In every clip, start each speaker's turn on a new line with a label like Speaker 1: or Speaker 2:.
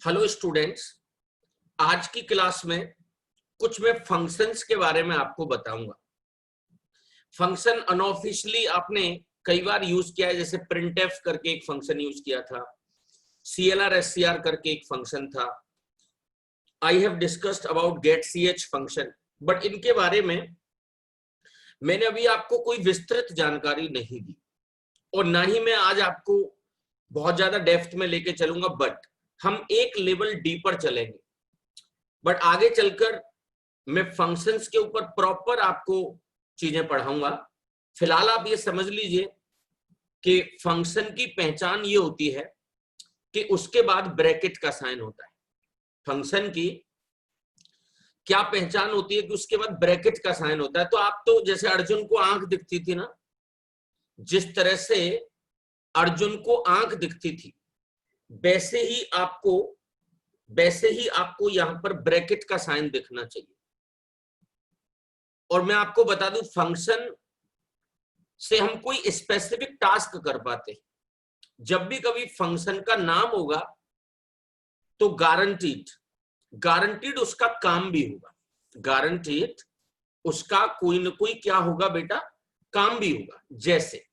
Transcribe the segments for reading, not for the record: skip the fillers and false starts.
Speaker 1: Hello students, आज की class में कुछ मैं फंक्शंस के बारे में आपको बताऊंगा। फंक्शन अनऑफिशियली आपने कई बार यूज किया है, जैसे प्रिंटफ करके एक फंक्शन यूज किया था, CLR SCR करके एक फंक्शन था। I have discussed about get ch function, but इनके बारे में मैंने अभी आपको कोई विस्तृत जानकारी नहीं दी और ना ही मैं आज आपको बहुत ज्यादा डेप्थ में लेके चलूंगा, बट हम एक लेवल डीपर चलेंगे। बट आगे चलकर मैं फंक्शंस के ऊपर प्रॉपर आपको चीजें पढ़ाऊंगा। फिलहाल आप ये समझ लीजिए कि फंक्शन की पहचान ये होती है कि उसके बाद ब्रैकेट का साइन होता है। फंक्शन की क्या पहचान होती है कि उसके बाद ब्रैकेट का साइन होता है। तो आप तो जैसे अर्जुन को आंख दिखती थी ना, जिस तरह से अर्जुन को आंख दिखती थी वैसे ही आपको यहां पर ब्रैकेट का साइन दिखना चाहिए। और मैं आपको बता दूं, फंक्शन से हम कोई स्पेसिफिक टास्क कर पाते। जब भी कभी फंक्शन का नाम होगा तो गारंटीड उसका काम भी होगा, गारंटीड उसका कोई ना कोई क्या होगा बेटा, काम भी होगा। जैसे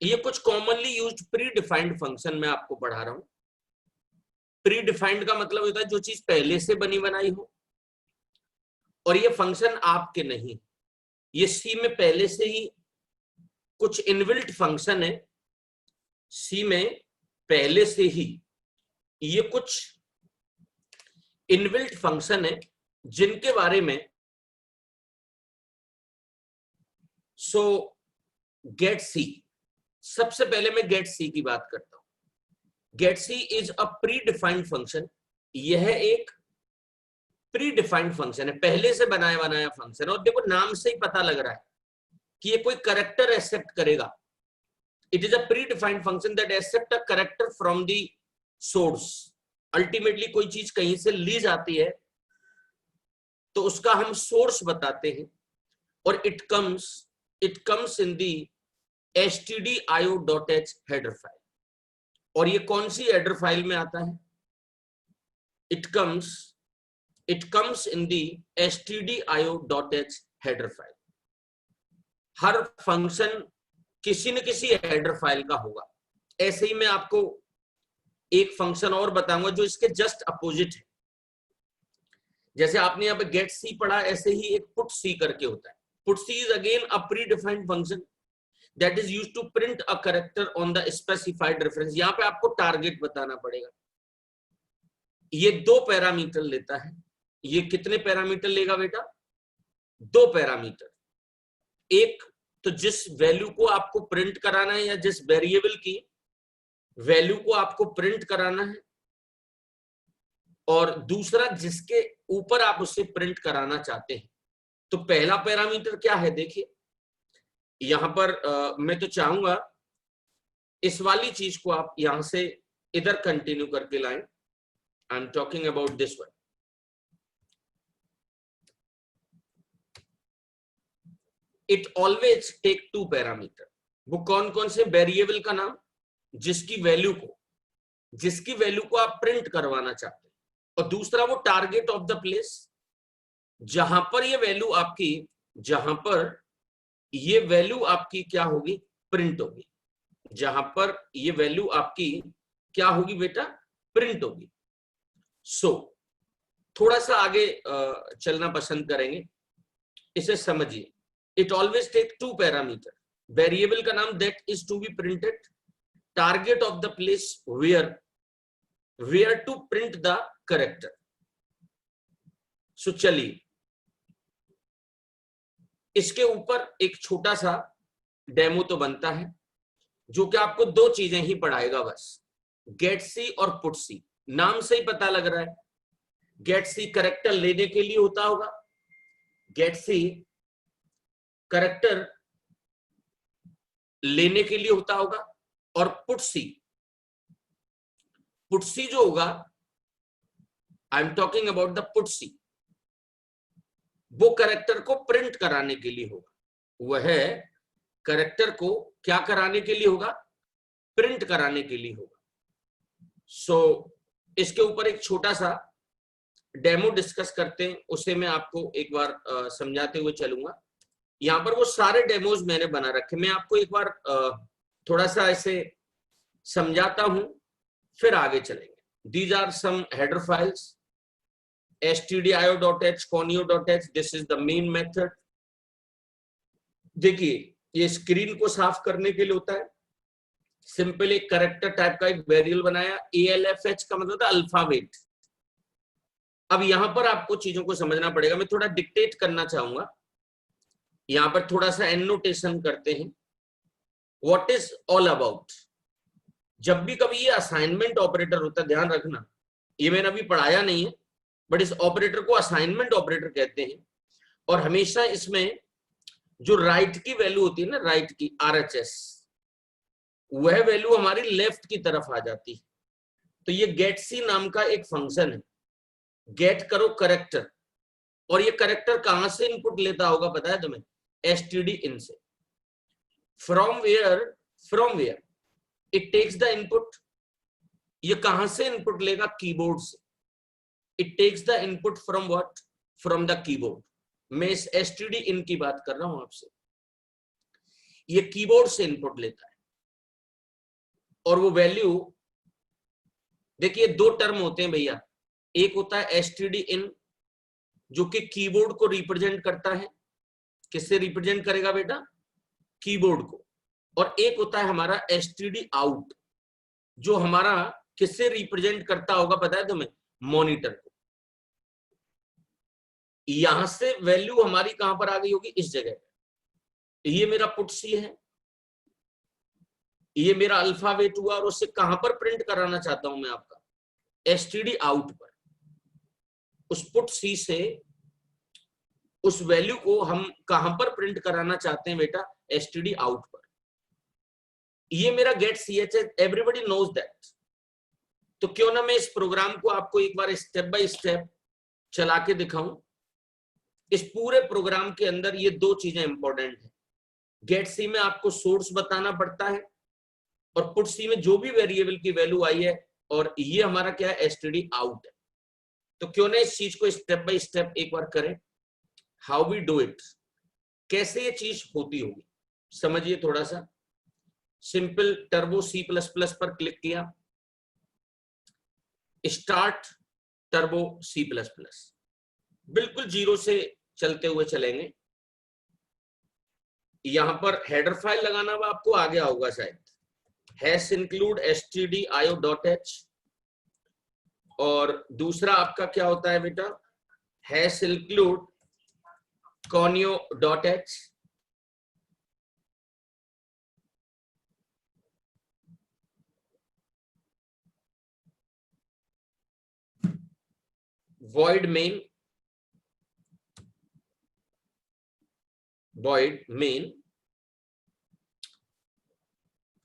Speaker 1: ये कुछ commonly used pre defined function मैं आपको पढ़ा रहा हूं। प्री डिफाइंड का मतलब होता है जो चीज पहले से बनी बनाई हो, और ये फंक्शन आपके नहीं, ये सी में पहले से ही कुछ इनबिल्ट फंक्शन है। सी में पहले से ही ये कुछ इनबिल्ट फंक्शन है जिनके बारे में गेट सी, सबसे पहले मैं गेट सी की बात करता हूं। Get C is a predefined function. यह एक प्री डिफाइंड फंक्शन है, पहले से बनाया फंक्शन। और देखो नाम से ही पता लग रहा है कि ये कोई कैरेक्टर एक्सेप्ट करेगा। It is a predefined function that accept a character from the source. Ultimately कोई चीज कहीं से ली जाती है तो उसका हम सोर्स बताते हैं, और it comes in the stdio.h header file. और ये कौन सी हेडर फाइल में आता है? It comes in the stdio.h header file. Her function किसी न किसी हेडर फाइल का होगा। ऐसे ही मैं आपको एक फंक्शन और बताऊंगा जो इसके जस्ट अपोजिट है। जैसे आपने यहाँ पे गेट सी पढ़ा, ऐसे ही एक पुट सी करके होता है। Put C is again a predefined function that is used to print a character on the specified reference. यहाँ पे आपको टारगेट बताना पड़ेगा। ये 2 पैरामीटर लेता है। ये कितने पैरामीटर लेगा बेटा? 2 पैरामीटर। एक तो जिस वैल्यू को आपको प्रिंट कराना है, या जिस वेरिएबल की वैल्यू को आपको प्रिंट कराना है, और दूसरा जिसके ऊपर आप उसे प्रिंट कराना चाहते हैं। तो पहला पैरामीटर क्या है? देखिए यहां पर मैं तो चाहूंगा इस वाली चीज को आप यहां से इधर कंटिन्यू करके लाएं। I am talking about this one. It always take 2 parameter. वो कौन कौन से? वेरिएबल का नाम, जिसकी वैल्यू को आप प्रिंट करवाना चाहते हैं, और दूसरा वो टारगेट ऑफ द प्लेस, जहां पर ये वैल्यू आपकी क्या होगी? प्रिंट होगी। जहां पर ये वैल्यू आपकी क्या होगी बेटा? प्रिंट होगी। थोड़ा सा आगे चलना पसंद करेंगे, इसे समझिए। It always take 2 parameter. Variable का नाम that is to be printed, target of the place where to print the character. चलिए इसके ऊपर एक छोटा सा डेमो तो बनता है, जो कि आपको 2 चीजें ही पढ़ाएगा बस। गेट सी और पुट सी। नाम से ही पता लग रहा है, गेट सी कैरेक्टर लेने के लिए होता होगा, गेट सी कैरेक्टर लेने के लिए होता होगा, और पुट सी जो होगा, I am talking about the putc, वो कैरेक्टर को प्रिंट कराने के लिए होगा। वह कैरेक्टर को क्या कराने के लिए होगा? प्रिंट कराने के लिए होगा। इसके ऊपर एक छोटा सा डेमो डिस्कस करते हैं, उसे मैं आपको एक बार समझाते हुए चलूंगा। यहाँ पर वो सारे डेमोज मैंने बना रखे, मैं आपको एक बार थोड़ा सा ऐसे समझाता हूं, फिर आगे चलेंगे। These are some header files, stdio.h, conio.h, this is the main method। देखिए ये स्क्रीन को साफ करने के लिए होता है, सिंपल एक करेक्टर टाइप का एक वेरिएबल बनाया, ALFH का मतलब था अल्फाबेट। अब यहां पर आपको चीजों को समझना पड़ेगा, मैं थोड़ा डिक्टेट करना चाहूंगा, यहां पर थोड़ा सा एनोटेशन करते हैं। व्हाट इज ऑल अबाउट, जब भी कभी ये असाइनमेंट ऑपरेटर होता है, ध्यान रखना, ये मैंने अभी पढ़ाया नहीं है, बट इस ऑपरेटर को असाइनमेंट ऑपरेटर कहते हैं। और हमेशा इसमें जो राइट की वैल्यू होती है ना, राइट की RHS, वह वैल्यू हमारी लेफ्ट की तरफ आ जाती है। तो ये गेट सी नाम का एक फंक्शन है, गेट करो करेक्टर, और ये करेक्टर कहां से इनपुट लेता होगा पता है तुम्हें? std in से। From where it takes the input, ये कहां से इनपुट लेगा? कीबोर्ड से। It takes the input from what? From the keyboard. मैं इस std in की बात कर रहा हूं आपसे, ये कीबोर्ड से इनपुट लेता है। और वो वैल्यू, देखिए दो टर्म होते हैं भैया, एक होता है std in जो कि कीबोर्ड को रिप्रेजेंट करता है। किससे रिप्रेजेंट करेगा बेटा? कीबोर्ड को। और एक होता है हमारा std out जो हमारा किससे रिप्रेजेंट करता होगा पता है तुम्हें? मॉनिटर को। यहां से वैल्यू हमारी कहां पर आ गई होगी? इस जगह पे। ये मेरा पुट सी है, ये मेरा अल्फाबेट हुआ, और उससे कहां पर प्रिंट कराना चाहता हूं मैं आपका? std out पर। उस पुट सी से उस वैल्यू को हम कहां पर प्रिंट कराना चाहते हैं बेटा? std out पर। ये मेरा गेट ch है, एवरीबॉडी नोज दैट। तो क्यों ना मैं इस प्रोग्राम को आपको एक बार स्टेप बाय स्टेप चला के दिखाऊं। इस पूरे प्रोग्राम के अंदर ये दो चीजें इंपॉर्टेंट है, गेट सी में आपको सोर्स बताना पड़ता है, और पुट सी में जो भी वेरिएबल की वैल्यू आई है, और ये हमारा क्या है? std out है। तो क्यों ना इस चीज को स्टेप बाय स्टेप एक बार करें, हाउ वी डू इट, कैसे ये चीज होती होगी समझिए थोड़ा सा। सिंपल टर्बो C++ पर क्लिक किया, स्टार्ट टर्बो C++, बिल्कुल जीरो से चलते हुए चलेंगे। यहां पर हेडर फाइल लगाना हुआ आपको आ गया होगा शायद, हैश इंक्लूड stdio.h, और दूसरा आपका क्या होता है बेटा? Hash include conio.h। void main।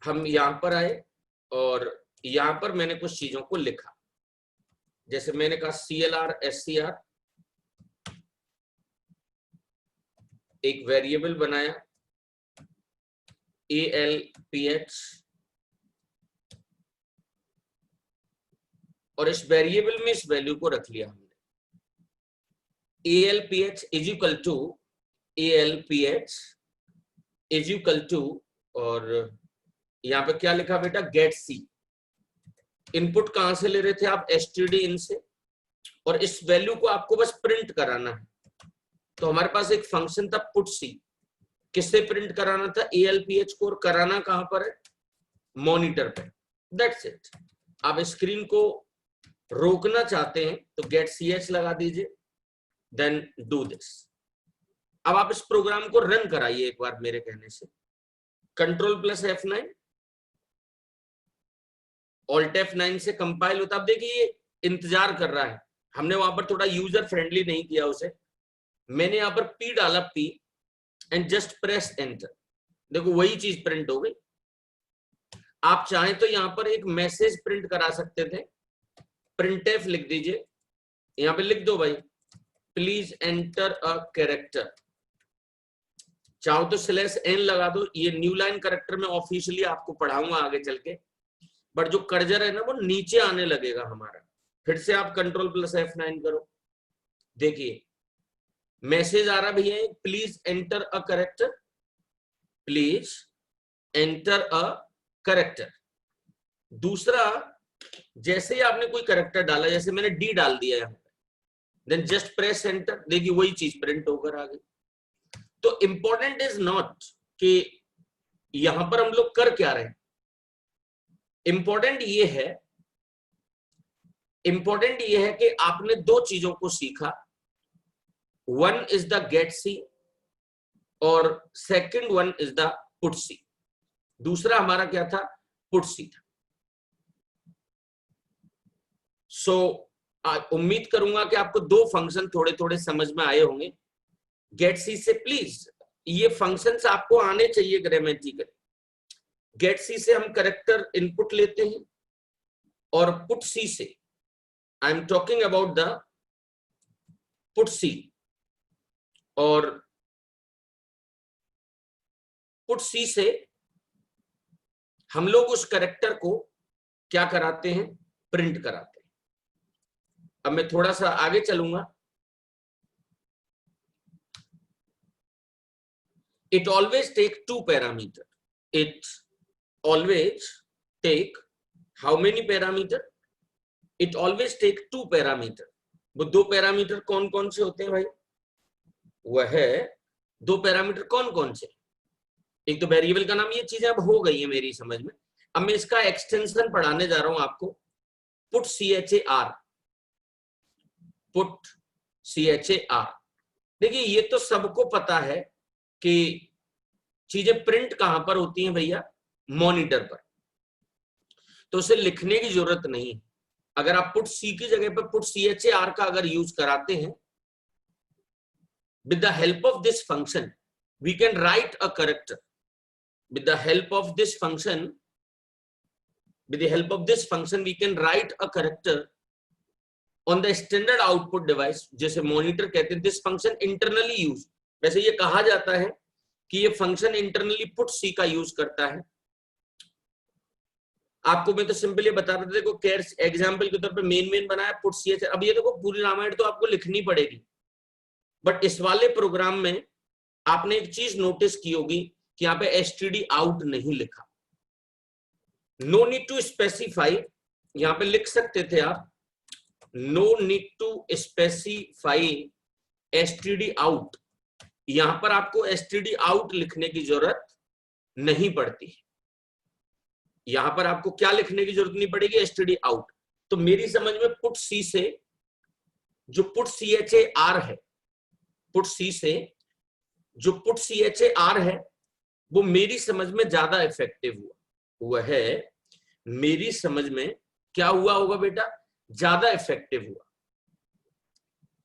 Speaker 1: हम यहां पर आए और यहां पर मैंने कुछ चीजों को लिखा, जैसे मैंने कहा CLR SCR, एक वेरिएबल बनाया ALPH, और इस वेरिएबल में इस वैल्यू को रख लिया हमने, ALPH is equal to ALPH is equal to, और यहां पे क्या लिखा बेटा? गेट सी। इनपुट कहां से ले रहे थे आप? std in से, और इस वैल्यू को आपको बस प्रिंट कराना है। तो हमारे पास एक फंक्शन था पुट सी, किससे प्रिंट कराना था? ALPH को, और कराना कहां पर है? मॉनिटर पे। That's it. आप स्क्रीन को रोकना चाहते हैं तो गेट ch लगा दीजिए, देन डू दिस। अब आप इस प्रोग्राम को रन कराइए एक बार मेरे कहने से, Ctrl+F9, Alt F9 से कंपाइल होता। अब देखिए ये इंतजार कर रहा है, हमने वहां पर थोड़ा यूजर फ्रेंडली नहीं किया उसे, मैंने यहां पर P डाला, P and just press enter. देखो वही चीज प्रिंट हो गई। आप चाहें तो यहां पर एक मैसेज प्रिंट करा सकते थे, printf लिख दीजिए, यहां पे लिख दो भाई प्लीज एंटर अ कैरेक्टर, चाहो तो /n लगा दो। ये न्यू लाइन कैरेक्टर में ऑफिशियली आपको पढ़ाऊंगा आगे चल के, बट जो कर्जर है ना वो नीचे आने लगेगा हमारा, फिर से आप कंट्रोल प्लस F9 करो, देखिए मैसेज आ रहा भैया, please enter a character, please enter a character. दूसरा, जैसे ही आपने कोई करेक्टर डाला, जैसे मैंने डी डाल दिया यहां पे, देन जस्ट प्रेस एंटर, देखिए वही चीज प्रिंट होकर आ गई। तो इंपॉर्टेंट इज नॉट कि यहां पर हम लोग कर क्या रहे हैं, इंपॉर्टेंट ये है कि आपने दो चीजों को सीखा, one is the getc और second one is the putc. दूसरा हमारा क्या था, पुट सी था। सो उम्मीद करूंगा कि आपको दो फंक्शन थोड़े थोड़े समझ में आए होंगे। गेट सी से प्लीज, ये फंक्शंस आपको आने चाहिए ग्रामेटिकल। गेट सी से हम करेक्टर इनपुट लेते हैं, और पुट सी से, I am talking about the putc, और पुट सी से हम लोग उस करेक्टर को क्या कराते हैं, प्रिंट कराते हैं। अब मैं थोड़ा सा आगे चलूंगा। It always take two parameter. It always take how many parameter? It always take two parameter. वो दो पैरामीटर कौन कौन से होते हैं भाई? वह है दो पैरामीटर कौन कौन से? एक तो वेरिएबल का नाम, ये चीजें अब हो गई है मेरी समझ में। अब मैं इसका एक्सटेंशन पढ़ाने जा रहा हूं आपको, पुट CHAR, पुट CHAR। देखिए ये तो सबको पता है कि चीजें प्रिंट कहां पर होती हैं भैया, मॉनिटर पर, तो उसे लिखने की जरूरत नहीं है। अगर आप पुट सी की जगह पर पुट CHAR का अगर यूज कराते हैं, with the help of this function we can write a character. With the help of this function we can write a character on the standard output device, जैसे monitor कहते हैं। this function internally use, वैसे ये कहा जाता है कि ये फंक्शन इंटरनली पुट सी का यूज करता है। आपको मैं तो सिंपल ये बता रहा था, देखो केयर्स एग्जांपल के तौर पे मेन बनाया पुट सी। अब ये देखो पूरी रामायण तो आपको लिखनी पड़ेगी, बट इस वाले प्रोग्राम में आपने एक चीज नोटिस की होगी कि यहाँ पे std आउट नहीं लिखा। नो नीड टू स्पेसिफाई, यहाँ पे लिख सकते थे आप, no need to specify std out. यहां पर आपको std आउट लिखने की जरूरत नहीं पड़ती। यहां पर आपको क्या लिखने की जरूरत नहीं पड़ेगी, std आउट। तो मेरी समझ में पुट सी से जो पुट CHAR है, पुट सी से जो पुट CHAR है, वो मेरी समझ में ज्यादा इफेक्टिव हुआ। वह है मेरी समझ में क्या हुआ होगा बेटा, ज्यादा इफेक्टिव हुआ।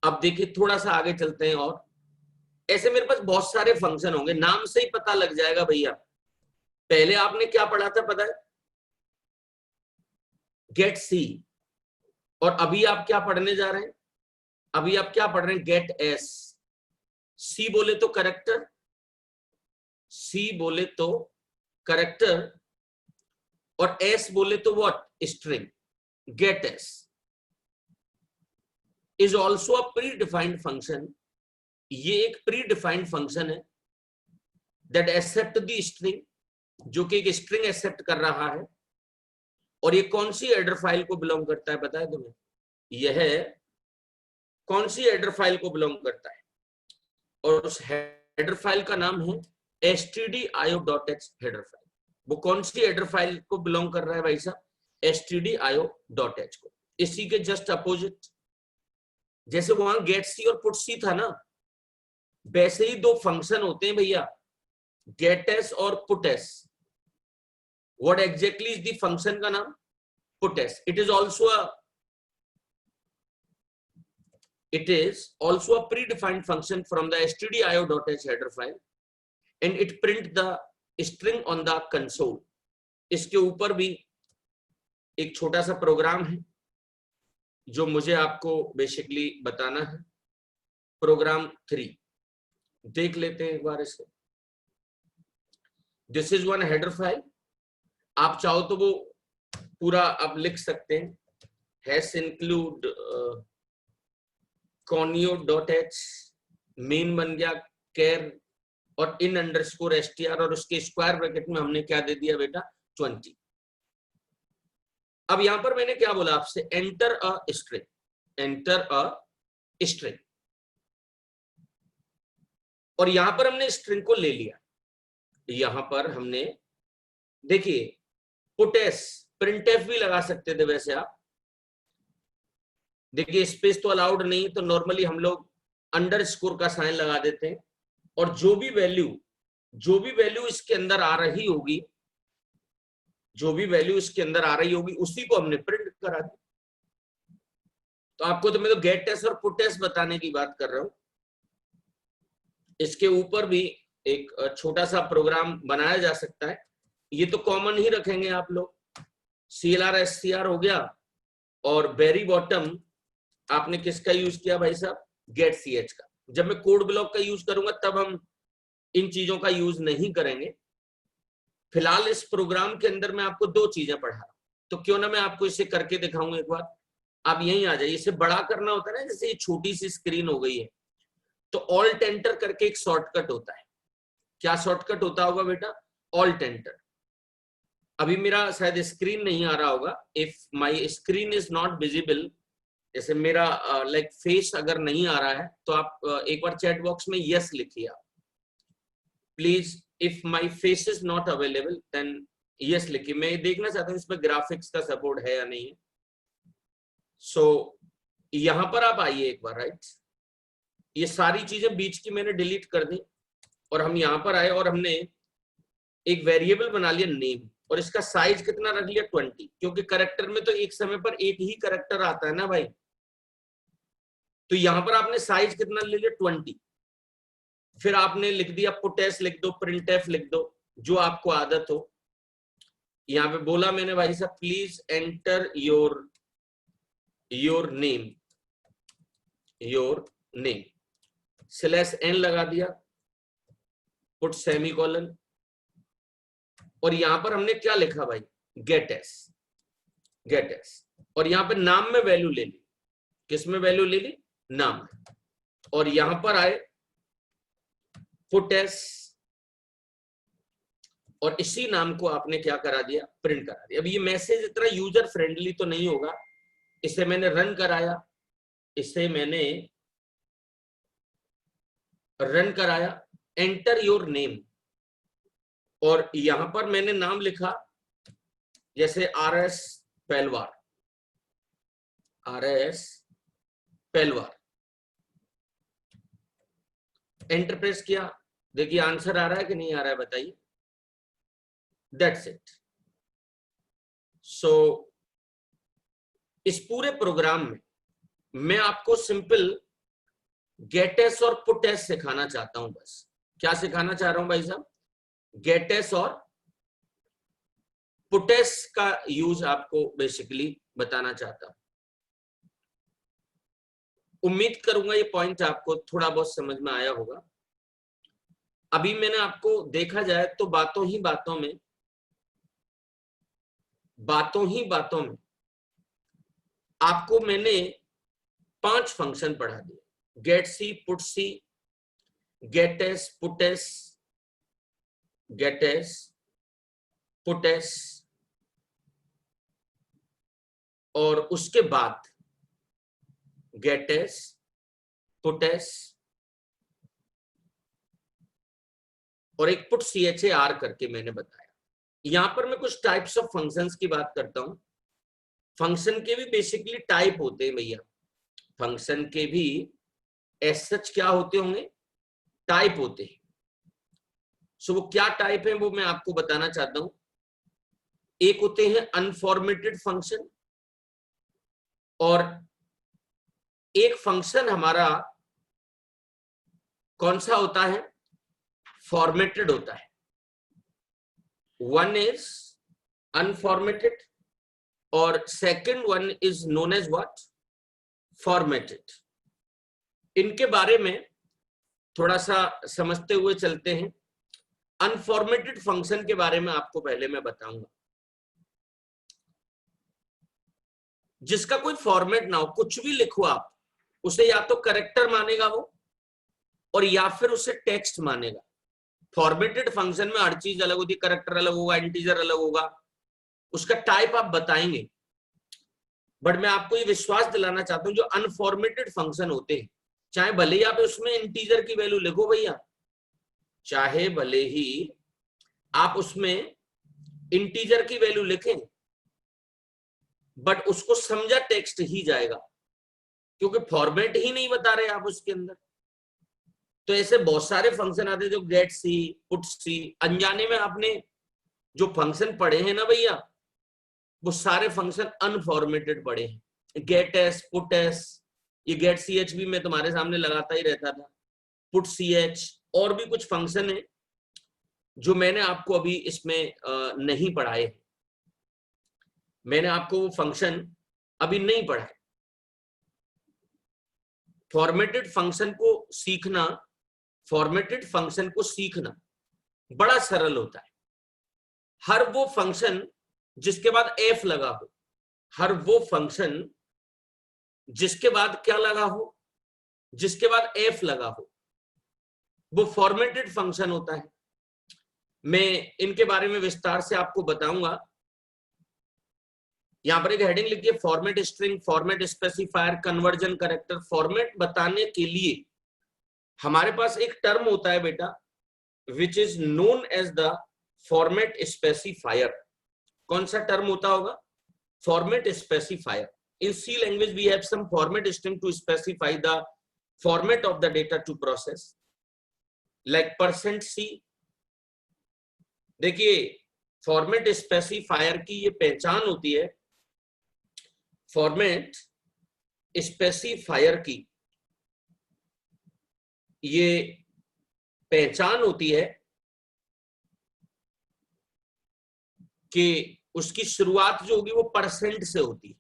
Speaker 1: अब देखिए थोड़ा सा आगे चलते हैं, और ऐसे मेरे पास बहुत सारे फंक्शन होंगे, नाम से ही पता लग जाएगा भैया। पहले आपने क्या पढ़ा था पता है, गेट सी, और अभी आप क्या पढ़ने जा रहे हैं, अभी आप क्या पढ़ रहे हैं, गेट एस। सी बोले तो करेक्टर, सी बोले तो करेक्टर, और एस बोले तो what, string. Get S is also a predefined function. ये एक प्री डिफाइंड फंक्शन है दैट एक्सेप्ट द स्ट्रिंग, जो कि एक स्ट्रिंग एक्सेप्ट कर रहा है। और ये कौन सी हेडर फाइल को बिलोंग करता है पता है तुम्हें, यह कौन सी हेडर फाइल को बिलोंग करता है, और उस हेडर फाइल का नाम है stdio.h हेडर फाइल। वो कौन सी हेडर फाइल को बिलोंग कर रहा है भाई साहब, stdio.h को। इसी के जस्ट अपोजिट, जैसे वहां गेट सी और पुट सी था ना, वैसे ही दो फंक्शन होते हैं भैया, गेट एस और put S. What exactly is the function का नाम, put S. It is also a predefined function from the stdio.h header file, and it print the string on the console. इसके ऊपर भी एक छोटा सा प्रोग्राम है जो मुझे आपको बेसिकली बताना है, प्रोग्राम 3 देख लेते हैं एक बार इसे। This is one header file, आप चाहो तो वो पूरा आप लिख सकते हैं, हैश इंक्लूड conio.h, मेन बन गया केर और इन अंडरस्कोर str और उसके स्क्वायर ब्रैकेट में हमने क्या दे दिया बेटा 20। अब यहां पर मैंने क्या बोला आपसे, enter a string, enter a string, और यहां पर हमने स्ट्रिंग को ले लिया। यहां पर हमने देखिए पुटेस प्रिंटफ भी लगा सकते थे वैसे आप, देखिए स्पेस तो अलाउड नहीं, तो नॉर्मली हम लोग अंडरस्कोर का साइन लगा देते हैं, और जो भी वैल्यू इसके अंदर आ रही होगी, जो भी वैल्यू इसके अंदर आ रही होगी उसी को हमने प्रिंट करा दी। तो आपको तो मैं तो गेट टेस्ट और पुट टेस्ट बताने की बात कर रहा हूं। इसके ऊपर भी एक छोटा सा प्रोग्राम बनाया जा सकता है, ये तो कॉमन ही रखेंगे आप लोग, CLR SCR हो गया, और वेरी बॉटम आपने किसका यूज किया भाई साहब, गेट CH का। जब मैं कोड ब्लॉक का यूज करूंगा तब हम इन चीजों का यूज नहीं करेंगे। फिलहाल इस प्रोग्राम के अंदर मैं आपको दो चीजें पढ़ा रहा हूं, तो क्यों ना मैं आपको इसे करके दिखाऊं एक बार। आप यहीं आ जाइए, इसे बड़ा करना होता है ना, जैसे ये छोटी सी स्क्रीन हो गई है, तो ऑल्ट एंटर करके एक शॉर्टकट होता है। क्या शॉर्टकट होता होगा बेटा, ऑल्ट एंटर। अभी मेरा शायद स्क्रीन नहीं आ रहा होगा, if my screen is not visible, जैसे मेरा लाइक फेस अगर नहीं आ रहा है, तो आप एक बार चैट बॉक्स में यस लिखिए आप please, if my face is not available then yes लिखिए। मैं देखना चाहता हूँ इसमें ग्राफिक्स का सपोर्ट है या नहीं है। सो यहां पर आप आइए एक बार, राइट, ये सारी चीजें बीच की मैंने डिलीट कर दी, और हम यहां पर आए और हमने एक वेरिएबल बना लिया नेम, और इसका साइज कितना रख लिया 20, क्योंकि करेक्टर में तो एक समय पर एक ही करेक्टर आता है ना भाई, तो यहां पर आपने साइज कितना ले लिया 20। फिर आपने लिख दिया पुटेस लिख दो, प्रिंटफ लिख दो, जो आपको आदत हो। यहां पे बोला मैंने भाई साहब please enter your name, /n लगा दिया, पुट सेमीकोलन, और यहां पर हमने क्या लिखा भाई, गेट एस, और यहां पे नाम में वैल्यू ले ली, किस में वैल्यू ले ली, नाम में, और यहां पर आए पुट एस, और इसी नाम को आपने क्या करा दिया, प्रिंट करा दिया। अब ये मैसेज इतना यूजर फ्रेंडली तो नहीं होगा, इसे मैंने रन कराया, एंटर योर नेम, और यहां पर मैंने नाम लिखा जैसे RS पहलवार, एंटर प्रेस किया। देखिए आंसर आ रहा है कि नहीं आ रहा है बताइए, दैट्स इट। सो इस पूरे प्रोग्राम में मैं आपको सिंपल गेटेस और पुटेस सिखाना चाहता हूं, बस। क्या सिखाना चाह रहा हूं भाई साहब, गेटेस और पुटेस का यूज आपको बेसिकली बताना चाहता हूं। उम्मीद करूंगा ये पॉइंट आपको थोड़ा बहुत समझ में आया होगा। अभी मैंने आपको देखा जाए तो बातों ही बातों में आपको मैंने 5 फंक्शन पढ़ा दिए, गेट सी, पुट सी, गेटेस, पुटेस, और उसके बाद गेटेस, पुटेस, और एक पुट CHAR करके मैंने बताया। यहां पर मैं कुछ टाइप्स ऑफ फंक्शंस की बात करता हूं। फंक्शन के भी बेसिकली टाइप होते हैं भैया, फंक्शन के भी एज सच क्या होते होंगे, टाइप होते हैं। सो वो क्या टाइप है वो मैं आपको बताना चाहता हूं। एक होते हैं अनफॉर्मेटेड फंक्शन, और एक फंक्शन हमारा कौन सा होता है, फॉर्मेटेड होता है। वन इज अनफॉर्मेटेड और second one is known as what, formatted. इनके बारे में थोड़ा सा समझते हुए चलते हैं। अनफॉर्मेटेड फंक्शन के बारे में आपको पहले मैं बताऊंगा। जिसका कोई फॉर्मेट ना हो, कुछ भी लिखो आप, उसे या तो कैरेक्टर मानेगा वो, और या फिर उसे टेक्स्ट मानेगा। फॉर्मेटेड फंक्शन में हर चीज अलग होती है, कैरेक्टर अलग होगा, इंटीजर अलग होगा, उसका टाइप आप बताएंगे। बट मैं आपको ये विश्वास दिलाना चाहता हूं, जो अनफॉर्मेटेड फंक्शन होते हैं, चाहे भले ही आप उसमें इंटीजर की वैल्यू लिखो भैया, चाहे भले ही आप उसमें इंटीजर की वैल्यू लिखें, बट उसको समझा टेक्स्ट ही जाएगा, क्योंकि फॉर्मेट ही नहीं बता रहे आप उसके अंदर। तो ऐसे बहुत सारे फंक्शन आते हैं, जो गेट सी, पुट सी, अनजाने में आपने जो फंक्शन पढ़े हैं ना भैया, वो सारे फंक्शन अनफॉर्मेटेड पढ़े हैं। गेट एस, पुट एस, ये गेट सी एच भी मैं तुम्हारे सामने लगाता ही रहता था, पुट सी एच, और भी कुछ फंक्शन है जो मैंने आपको अभी इसमें नहीं पढ़ाए। मैंने आपको वो फंक्शन अभी नहीं पढ़ाए। फॉर्मेटेड फंक्शन को सीखना, फॉर्मेटेड फंक्शन को सीखना बड़ा सरल होता है। हर वो फंक्शन जिसके बाद एफ लगा हो, हर वो फंक्शन जिसके बाद क्या लगा हो, जिसके बाद एफ लगा हो, वो फॉर्मेटेड फंक्शन होता है। मैं इनके बारे में विस्तार से आपको बताऊंगा। यहां पर एक हेडिंग लिखिए, format string, format specifier, conversion character. Format बताने के लिए हमारे पास एक टर्म होता है बेटा, which is known as the format specifier. कौन सा टर्म होता होगा? Format specifier. In C language, we have some format string to specify the format of the data to process, like %C। देखिए, फॉर्मेट स्पेसिफायर की ये पहचान होती है, फॉर्मेट स्पेसिफायर की ये पहचान होती है कि उसकी शुरुआत जो होगी वो परसेंट से होती है।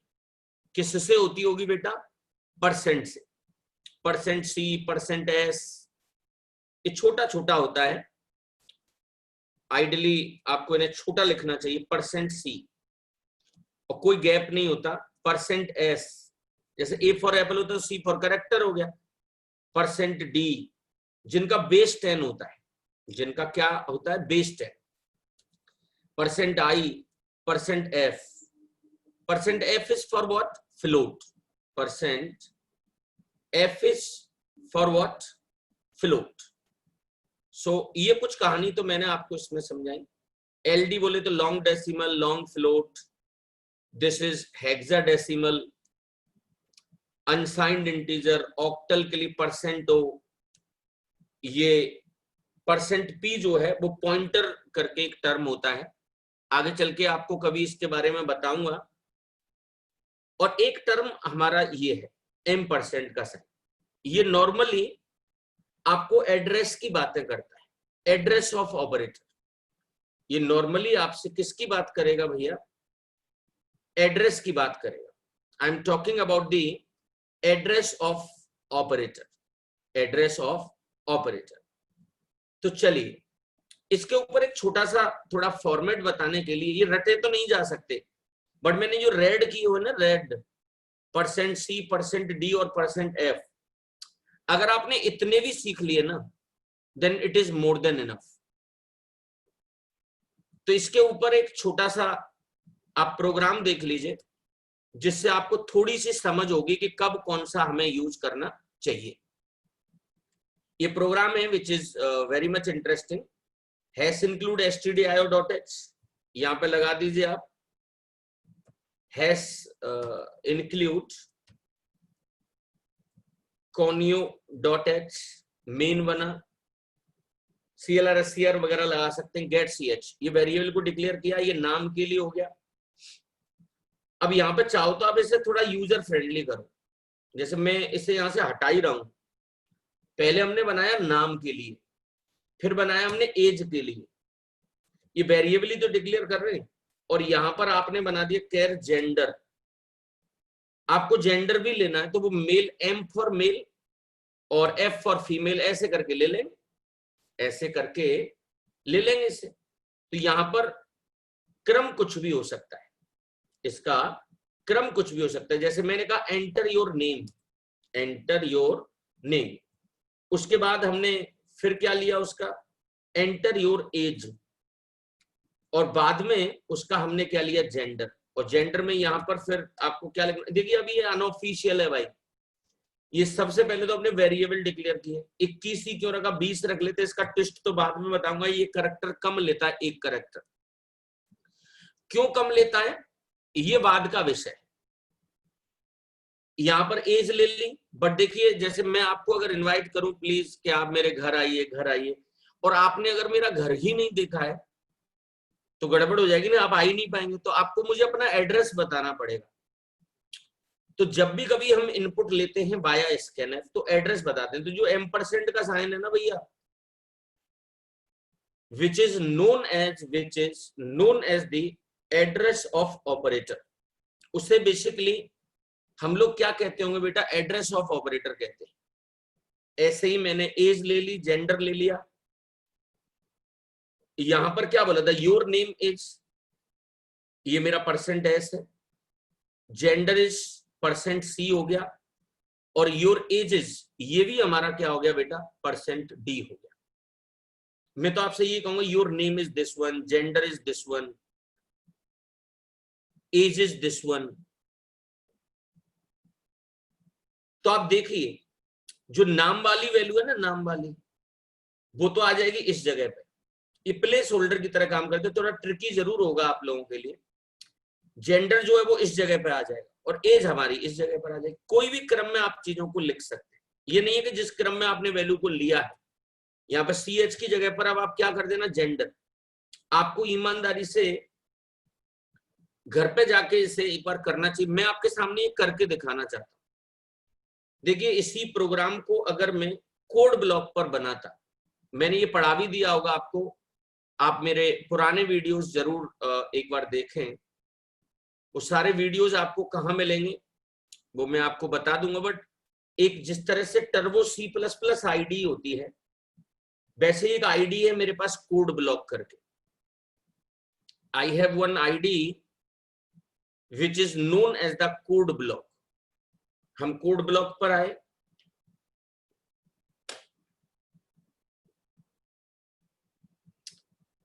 Speaker 1: किससे होती होगी बेटा? परसेंट से। %C, %S, ये छोटा छोटा होता है। आइडियली आपको इन्हें छोटा लिखना चाहिए, %C, और कोई गैप नहीं होता। %S, जैसे A फॉर एप्पल होता है, C फॉर कैरेक्टर हो गया। %D, जिनका बेस 10 होता है, जिनका क्या होता है? Base 10। %I, %F, %F is for what? Float. %F is for what? Float. So ये कुछ कहानी तो मैंने आपको इसमें समझाई। LD बोले तो long decimal, long float, this is hexadecimal, unsigned integer, octal के लिए %O, ये %P जो है वो पॉइंटर करके एक टर्म होता है, आगे चल के आपको कभी इसके बारे में बताऊंगा। और एक टर्म हमारा ये है M% का साइन, ये नॉर्मली आपको एड्रेस की बातें करता है, एड्रेस ऑफ ऑपरेटर। ये नॉर्मली आपसे किसकी बात करेगा भैया? एड्रेस की बात करेगा। आई am talking about the address of operator, address of operator. तो चलिए, इसके ऊपर एक छोटा सा थोड़ा फॉर्मेट बताने के लिए, ये रटे तो नहीं जा सकते, बट मैंने जो रेड की हो ना, रेड, %C, %D और %F, अगर आपने इतने भी सीख लिए ना, then it is more than enough. तो इसके ऊपर एक छोटा सा आप प्रोग्राम देख लीजिए, जिससे आपको थोड़ी सी समझ होगी कि कब कौन सा हमें यूज करना चाहिए। ये प्रोग्राम है which is very much interesting. Hash include stdio.h, यहां पे लगा दीजिए आप, हैश इंक्लूड conio.h, मेन बना, CLR SCR वगैरह लगा सकते हैं, गेट ch, ये वेरिएबल को डिक्लेयर किया, ये नाम के लिए हो गया। अब यहाँ पे चाहो तो आप इसे थोड़ा यूजर फ्रेंडली करो, जैसे मैं इसे यहां से हटा ही रहा हूं। पहले हमने बनाया नाम के लिए, फिर बनाया हमने एज के लिए, ये वेरिएबल ही तो डिक्लेयर कर रहे हैं। और यहां पर आपने बना दिया केयर जेंडर। आपको जेंडर भी लेना है तो वो मेल, M फॉर मेल और F फॉर फीमेल, ऐसे करके ले लेंगे, ऐसे करके ले लेंगे इसे। तो यहां पर क्रम कुछ भी हो सकता है, इसका क्रम कुछ भी हो सकता है। जैसे मैंने कहा enter your name, enter your name, उसके बाद हमने फिर क्या लिया उसका, एंटर योर एज, और बाद में उसका हमने क्या लिया, जेंडर। और जेंडर में यहां पर फिर आपको क्या लिखना, देखिए अभी ये अनऑफिशियल है भाई, ये सबसे पहले तो अपने वेरिएबल डिक्लेयर किए, 21 ही क्यों रखा, 20 रख लेते, इसका ट्विस्ट तो बाद में बताऊंगा। ये करेक्टर कम लेता है, एक करेक्टर क्यों कम लेता है, ये बाद का विषय। यहां पर एज ले ली, बट देखिए जैसे मैं आपको अगर इनवाइट करूं प्लीज कि आप मेरे घर आइए, घर आइए, और आपने अगर मेरा घर ही नहीं देखा है तो गड़बड़ हो जाएगी ना, आप आ ही नहीं पाएंगे। तो आपको मुझे अपना एड्रेस बताना पड़ेगा। तो जब भी कभी हम इनपुट लेते हैं बाया स्कैनर तो एड्रेस बताते हैं। तो जो एम्परसेंड का साइन है ना भैया, which is known as the address of operator, उसे बेसिकली हम लोग क्या कहते होंगे बेटा, एड्रेस ऑफ ऑपरेटर कहते हैं। ऐसे ही मैंने एज ले ली, जेंडर ले लिया, यहां पर क्या बोला था, योर नेम इज, ये मेरा परसेंट एस है, जेंडर इज परसेंट सी हो गया, और योर एज इज, ये भी हमारा क्या हो गया बेटा, परसेंट डी हो गया। मैं तो आपसे ये कहूंगा your name is this one, gender is this one, age is this one. तो आप देखिए जो नाम वाली वैल्यू है ना, नाम वाली, वो तो आ जाएगी इस जगह पे, ये प्लेस होल्डर की तरह काम करते, थोड़ा ट्रिकी जरूर होगा आप लोगों के लिए। जेंडर जो है वो इस जगह पे आ जाएगा, और एज हमारी इस जगह पर आ जाएगी। कोई भी क्रम में आप चीजों को लिख सकते हैं, ये नहीं है कि जिस क्रम में आपने वैल्यू को लिया है, यहाँ पर सी एच की जगह पर अब आप क्या कर देना, जेंडर। आपको ईमानदारी से घर पे जाके इसे एक बार करना चाहिए, मैं आपके सामने ये करके दिखाना चाहता हूँ। देखिए इसी प्रोग्राम को अगर मैं कोड ब्लॉक पर बनाता, मैंने ये पढ़ा भी दिया होगा आपको, आप मेरे पुराने वीडियोस जरूर एक बार देखें, वो सारे वीडियोस आपको कहाँ मिलेंगे वो मैं आपको बता दूंगा। बट एक जिस तरह से turbo C plus plus ID होती है, वैसे एक आईडी है मेरे पास कोड ब्लॉक करके, I have one ID which is known as the code block. हम कोड ब्लॉक पर आए,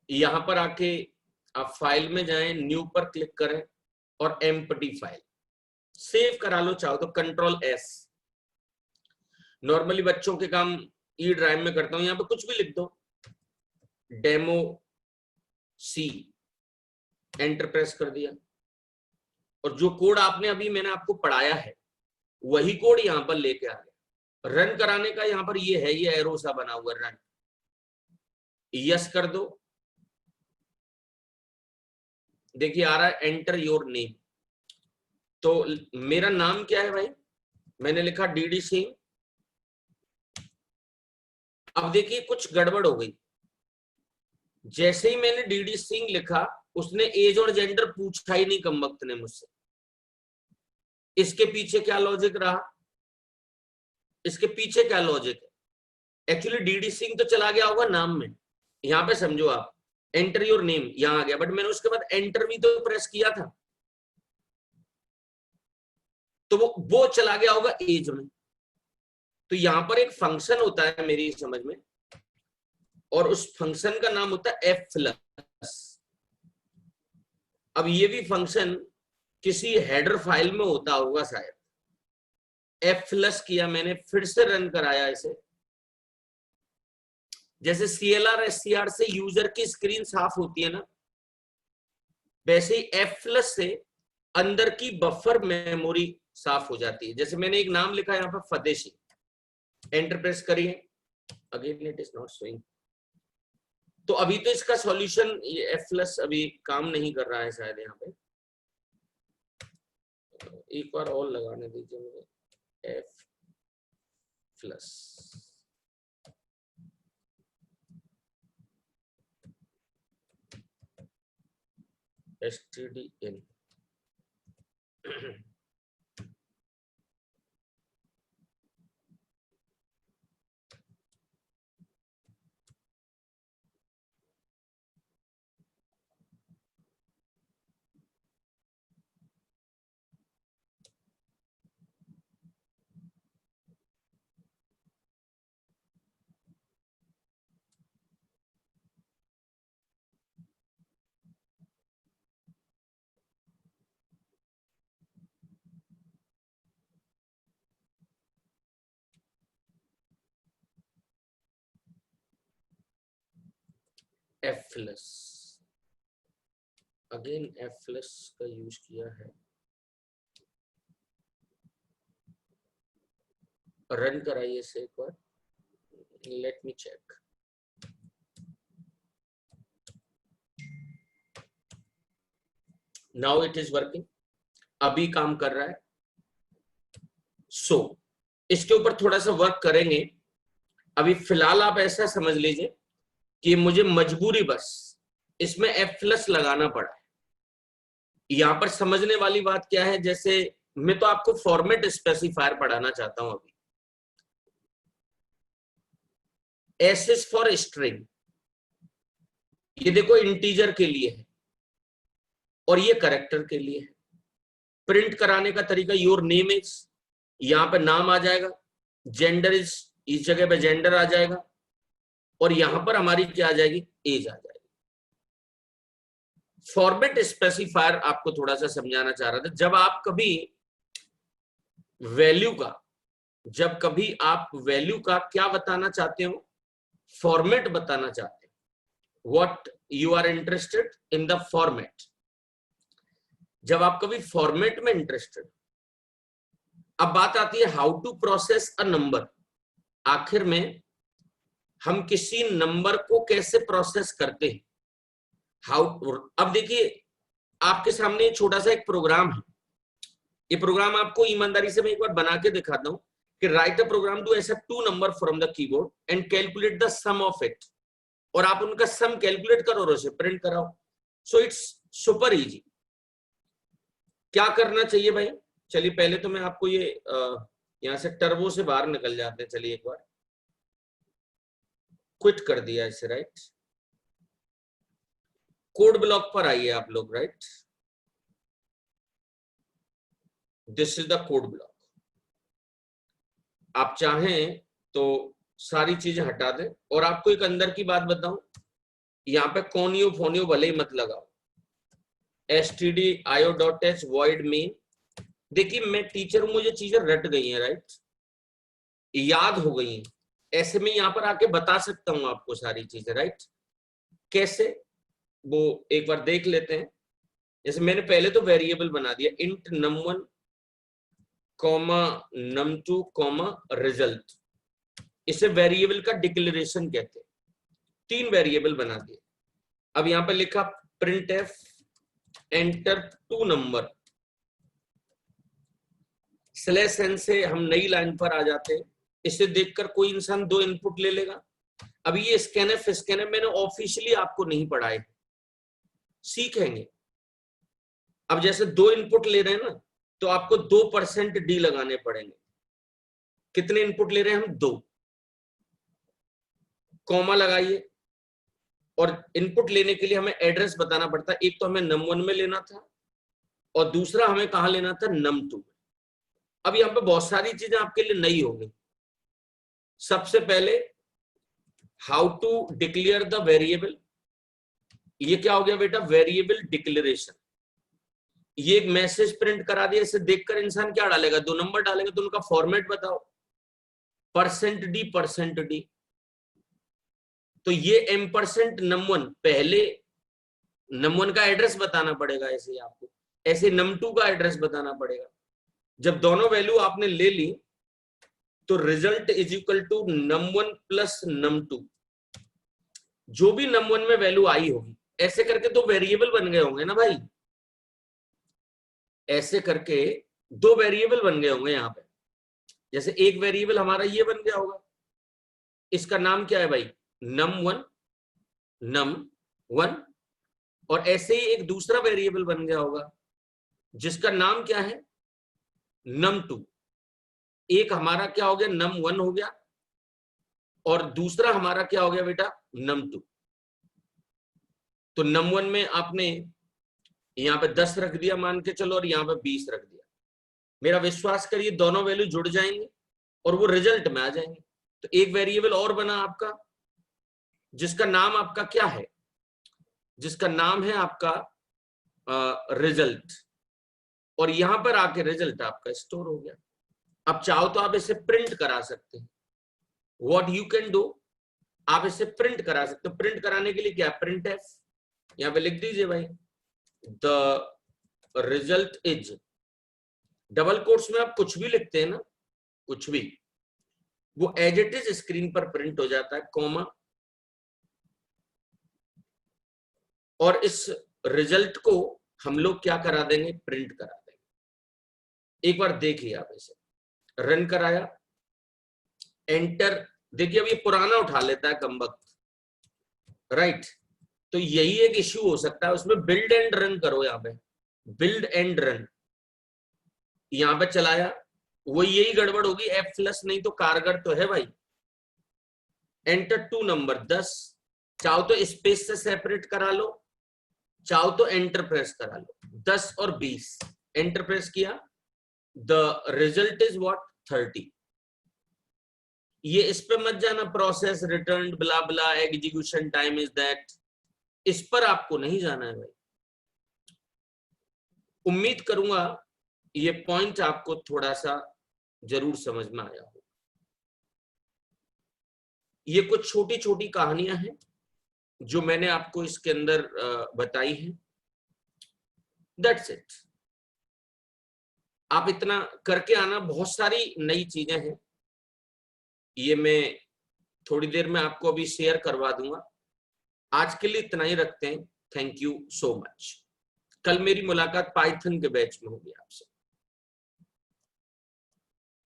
Speaker 1: यहां पर आके आप फाइल में जाएं, न्यू पर क्लिक करें, और एम्प्टी फाइल सेव करा लो, चाहो तो कंट्रोल एस। नॉर्मली बच्चों के काम ई ड्राइव में करता हूं, यहां पे कुछ भी लिख दो, डेमो सी, एंटर प्रेस कर दिया, और जो कोड आपने अभी मैंने आपको पढ़ाया है वही कोड यहां पर लेके आ गया। रन कराने का यहां पर ये है, ये एरो सा बना हुआ, रन, यस कर दो, देखिए आ रहा है एंटर योर नेम। तो मेरा नाम क्या है भाई, मैंने लिखा डीडी सिंह। अब देखिए कुछ गड़बड़ हो गई, जैसे ही मैंने डीडी सिंह लिखा उसने एज और जेंडर पूछा ही नहीं कम वक्त ने मुझसे। इसके पीछे क्या लॉजिक रहा, इसके पीछे क्या लॉजिक है, एक्चुअली डीडी सिंह तो चला गया होगा नाम में, यहां पे समझो आप, एंटर योर नेम यहां आ गया, बट मैंने उसके बाद एंटर भी तो प्रेस किया था, तो वो चला गया होगा एज में। तो यहां पर एक फंक्शन होता है मेरी समझ में, और उस फंक्शन का नाम होता है एफ प्लस। अब ये भी फंक्शन किसी हेडर फाइल में होता होगा शायद, एफ प्लस किया मैंने, फिर से रन कराया इसे, जैसे CLR SCR से यूजर की स्क्रीन साफ होती है ना, वैसे ही एफ प्लस से अंदर की बफर मेमोरी साफ हो जाती है। जैसे मैंने एक नाम लिखा यहाँ पर फतेशी, एंटर प्रेस करिए, again it is not showing. तो अभी तो इसका सॉल्यूशन एफ प्लस अभी काम नहीं कर रहा है शायद, यहाँ पे एक बार और लगाने दीजिए मुझे, F plus, stdin F plus, again F plus का यूज किया है। रन कराइए इसे एक बार, let me check. Now it is working, अभी काम कर रहा है। सो इसके ऊपर थोड़ा सा वर्क करेंगे। अभी फिलहाल आप ऐसा समझ लीजिए कि मुझे मजबूरी बस इसमें एफ प्लस लगाना पड़ा है। यहां पर समझने वाली बात क्या है, जैसे मैं तो आपको फॉर्मेट स्पेसिफायर पढ़ाना चाहता हूं अभी। एस इज फॉर स्ट्रिंग, ये देखो इंटीजर के लिए है और ये कैरेक्टर के लिए है। प्रिंट कराने का तरीका योर नेम इज, यहां पे नाम आ जाएगा, जेंडर इज, इस जगह पे जेंडर आ जाएगा, और यहां पर हमारी क्या आ जाएगी, एज आ जाएगी। फॉर्मेट स्पेसिफायर आपको थोड़ा सा समझाना चाह रहा था। जब आप कभी वैल्यू का क्या बताना चाहते हो, फॉर्मेट बताना चाहते हो, what you are interested in the format. जब आप कभी फॉर्मेट में इंटरेस्टेड, अब बात आती है how to process a number. आखिर में हम किसी नंबर को कैसे प्रोसेस करते हैं, हाउ। अब देखिए आपके सामने छोटा सा एक प्रोग्राम है। ये प्रोग्राम आपको ईमानदारी से मैं एक बार बना के दिखाता हूं कि write a program to accept 2 number from the keyboard and calculate the sum of it, और आप उनका सम कैलकुलेट करो और उसे प्रिंट कराओ। So it's super easy. क्या करना चाहिए भाई, चलिए पहले तो मैं आपको ये यहां से टर्बो से बाहर निकल जाते हैं। चलिए एक बार क्विट कर दिया इसे, राइट। कोड ब्लॉक पर आइए आप लोग, right. This is the code block. आप चाहें तो सारी चीजें हटा दें, और आपको एक अंदर की बात बताऊं, यहाँ पे कोनियो फोनियो भले ही मत लगाओ। stdio.h void main। देखिए मैं टीचर हूं, मुझे चीजें रट गई हैं, राइट, याद हो गई हैं। ऐसे में यहाँ पर आके बता सकता हूं आपको सारी चीजें, राइट। कैसे, वो एक बार देख लेते हैं। जैसे मैंने पहले तो वेरिएबल बना दिया, int num1 comma num2 comma result. इसे वेरिएबल का डिक्लेरेशन कहते हैं। 3 वेरिएबल बना दिए। अब यहां पर लिखा print F enter 2 number, slash N से हम नई लाइन पर आ जाते हैं। इसे देखकर कोई इंसान 2 इनपुट ले लेगा। अब ये स्कैनएफ मैंने ऑफिशियली आपको नहीं पढ़ाए, सीखेंगे। अब जैसे 2 इनपुट ले रहे हैं ना, तो आपको 2% डी लगाने पड़ेंगे। कितने इनपुट ले रहे हैं हम, 2। कॉमा लगाइए, और इनपुट लेने के लिए हमें एड्रेस बताना पड़ता है। एक तो हमें num1 में लेना था, और दूसरा हमें कहां लेना था, num2 में। अब यहां पे बहुत सारी चीजें आपके लिए नई होंगी। सबसे पहले how to declare the variable. ये क्या हो गया बेटा, वेरिएबल डिक्लेरेशन। ये एक मैसेज प्रिंट करा दिया। इसे देखकर इंसान क्या डालेगा, 2 नंबर डालेगा, तो उनका फॉर्मेट बताओ, %d। तो ये M% num1, पहले num1 का एड्रेस बताना पड़ेगा, ऐसे आपको, ऐसे num2 का एड्रेस बताना पड़ेगा। जब दोनों वैल्यू आपने ले ली, तो result is equal to num1 plus num2। जो भी num1 में वैल्यू आई होगी, ऐसे करके 2 वेरिएबल बन गए होंगे ना भाई, ऐसे करके 2 वेरिएबल बन गए होंगे यहाँ पे। जैसे एक वेरिएबल हमारा ये बन गया होगा, इसका नाम क्या है भाई, num1, और ऐसे ही एक दूसरा वेरिएबल बन गया होगा जिसका नाम क्या है, num2। एक हमारा क्या हो गया, num1 हो गया, और दूसरा हमारा क्या हो गया बेटा, num2। तो num1 में आपने यहाँ पे 10 रख दिया मान के चलो, और यहाँ पे 20 रख दिया। मेरा विश्वास करिए दोनों वैल्यू जुड़ जाएंगे और वो रिजल्ट में आ जाएंगे। तो एक वेरिएबल और बना आपका, जिसका नाम आपका क्या है, जिसका नाम है आपका रिजल्ट, और यहां पर आके रिजल्ट आपका स्टोर हो गया। अब चाहो तो आप इसे प्रिंट करा सकते हैं। व्हाट यू कैन डू, आप इसे प्रिंट करा सकते हो। प्रिंट कराने के लिए क्या, प्रिंट एफ, यहां पे लिख दीजिए भाई the result is, double quotes में आप कुछ भी लिखते हैं ना, कुछ भी, वो एज इट इज स्क्रीन पर प्रिंट हो जाता है, कॉमा, और इस रिजल्ट को हम लोग क्या करा देंगे, प्रिंट करा देंगे। एक बार देखिए आप इसे, रन कराया, एंटर, देखिए अब ये पुराना उठा लेता है कमबख्त, राइट। तो यही एक इश्यू हो सकता है उसमें, बिल्ड एंड रन करो, यहाँ पे बिल्ड एंड रन, यहाँ पे चलाया, वो यही गड़बड़ होगी, एफ प्लस नहीं तो कारगर तो है भाई। एंटर टू नंबर 10, चाहो तो स्पेस से सेपरेट करा लो, चाहो तो एंटर प्रेस करा लो, 10 और 20, एंटर प्रेस किया, द रिजल्ट इज व्हाट, 30। ये इस पे मत जाना, process return blah blah, execution time is that, इस पर आपको नहीं जाना है भाई। उम्मीद करूंगा ये पॉइंट आपको थोड़ा सा जरूर समझ में आया हो। ये कुछ छोटी छोटी कहानियां हैं जो मैंने आपको इसके अंदर बताई हैं, दैट्स इट। आप इतना करके आना, बहुत सारी नई चीजें हैं, ये मैं थोड़ी देर में आपको अभी शेयर करवा दूंगा। आज के लिए इतना ही रखते हैं, थैंक यू सो मच। कल मेरी मुलाकात पाइथन के बैच में होगी आपसे।